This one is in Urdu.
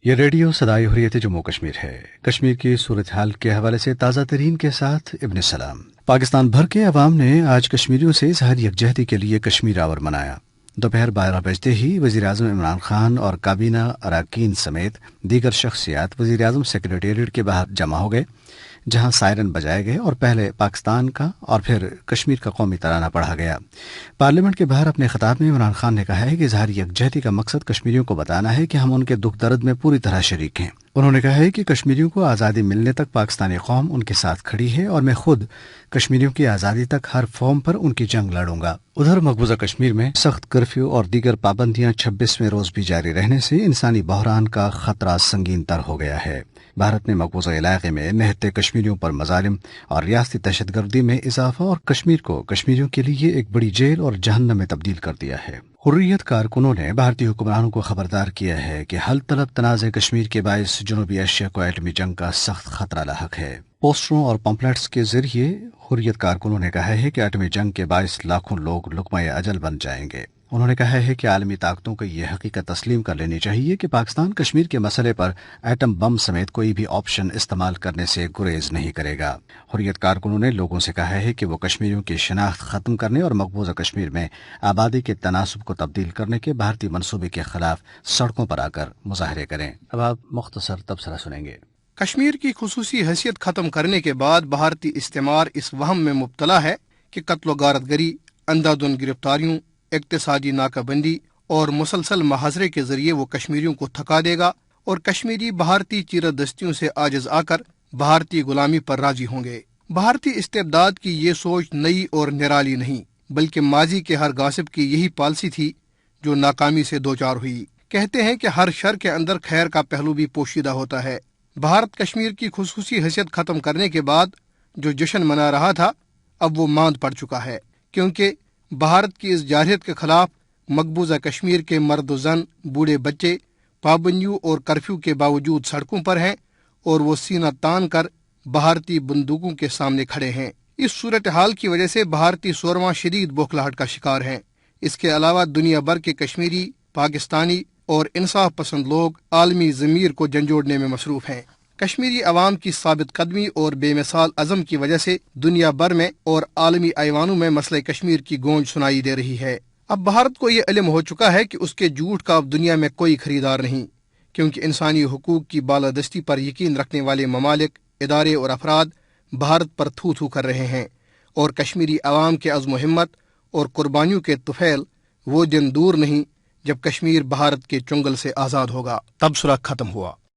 یہ ریڈیو صدائے حریت جموں کشمیر ہے۔ کشمیر کی صورتحال کے حوالے سے تازہ ترین کے ساتھ ابن سلام۔ پاکستان بھر کے عوام نے آج کشمیریوں سے اظہار یکجہتی کے لیے کشمیر آور منایا۔ دوپہر 12 بجتے ہی وزیراعظم عمران خان اور کابینہ اراکین سمیت دیگر شخصیات وزیراعظم سیکریٹریٹ کے باہر جمع ہو گئے، جہاں سائرن بجائے گئے اور پہلے پاکستان کا اور پھر کشمیر کا قومی ترانہ پڑھا گیا۔ پارلیمنٹ کے باہر اپنے خطاب میں عمران خان نے کہا ہے کہ اظہار یکجہتی کا مقصد کشمیریوں کو بتانا ہے کہ ہم ان کے دکھ درد میں پوری طرح شریک ہیں۔ انہوں نے کہا ہے کہ کشمیریوں کو آزادی ملنے تک پاکستانی قوم ان کے ساتھ کھڑی ہے اور میں خود کشمیریوں کی آزادی تک ہر فارم پر ان کی جنگ لڑوں گا۔ ادھر مقبوضہ کشمیر میں سخت کرفیو اور دیگر پابندیاں 26ویں روز بھی جاری رہنے سے انسانی بحران کا خطرہ سنگین تر ہو گیا ہے۔ بھارت نے مقبوضہ علاقے میں نہتے کشمیریوں پر مظالم اور ریاستی دہشت گردی میں اضافہ اور کشمیر کو کشمیریوں کے لیے ایک بڑی جیل اور جہنم میں تبدیل کر دیا ہے۔ حریت کارکنوں نے بھارتی حکمرانوں کو خبردار کیا ہے کہ حل طلب تنازع کشمیر کے باعث جنوبی ایشیا کو ایٹمی جنگ کا سخت خطرہ لاحق ہے۔ پوسٹروں اور پمفلٹس کے ذریعے حریت کارکنوں نے کہا ہے کہ ایٹمی جنگ کے باعث لاکھوں لوگ لقمہ اجل بن جائیں گے۔ انہوں نے کہا ہے کہ عالمی طاقتوں کو یہ حقیقت تسلیم کر لینی چاہیے کہ پاکستان کشمیر کے مسئلے پر ایٹم بم سمیت کوئی بھی آپشن استعمال کرنے سے گریز نہیں کرے گا۔ حریت کارکنوں نے لوگوں سے کہا ہے کہ وہ کشمیریوں کی شناخت ختم کرنے اور مقبوضہ کشمیر میں آبادی کے تناسب کو تبدیل کرنے کے بھارتی منصوبے کے خلاف سڑکوں پر آ کر مظاہرے کریں۔ اب آپ مختصر تبصرہ سنیں گے۔ کشمیر کی خصوصی حیثیت ختم کرنے کے بعد بھارتی استعمار اس وہم میں مبتلا ہے کہ قتل و غارت گری، اندھا دھند گرفتاریوں، اقتصادی ناکہ بندی اور مسلسل محاصرے کے ذریعے وہ کشمیریوں کو تھکا دے گا اور کشمیری بھارتی چیرہ دستیوں سے عاجز آ کر بھارتی غلامی پر راضی ہوں گے۔ بھارتی استبداد کی یہ سوچ نئی اور نرالی نہیں، بلکہ ماضی کے ہر غاصب کی یہی پالیسی تھی جو ناکامی سے دوچار ہوئی۔ کہتے ہیں کہ ہر شر کے اندر خیر کا پہلو بھی پوشیدہ ہوتا ہے۔ بھارت کشمیر کی خصوصی حیثیت ختم کرنے کے بعد جو جشن منا رہا تھا، اب وہ ماند پڑ چکا ہے، کیونکہ بھارت کی اس جارحیت کے خلاف مقبوضہ کشمیر کے مرد و زن، بوڑھے بچے پابندیوں اور کرفیو کے باوجود سڑکوں پر ہیں اور وہ سینہ تان کر بھارتی بندوقوں کے سامنے کھڑے ہیں۔ اس صورتحال کی وجہ سے بھارتی شورما شدید بوکھلاہٹ کا شکار ہیں۔ اس کے علاوہ دنیا بھر کے کشمیری، پاکستانی اور انصاف پسند لوگ عالمی ضمیر کو جھنجھوڑنے میں مصروف ہیں۔ کشمیری عوام کی ثابت قدمی اور بے مثال عزم کی وجہ سے دنیا بھر میں اور عالمی ایوانوں میں مسئلہ کشمیر کی گونج سنائی دے رہی ہے۔ اب بھارت کو یہ علم ہو چکا ہے کہ اس کے جھوٹ کا اب دنیا میں کوئی خریدار نہیں، کیونکہ انسانی حقوق کی بالادستی پر یقین رکھنے والے ممالک، ادارے اور افراد بھارت پر تھو تھو کر رہے ہیں، اور کشمیری عوام کے عزم و ہمت اور قربانیوں کے طفیل وہ دن دور نہیں جب کشمیر بھارت کے چنگل سے آزاد ہوگا۔ تبصرہ ختم ہوا۔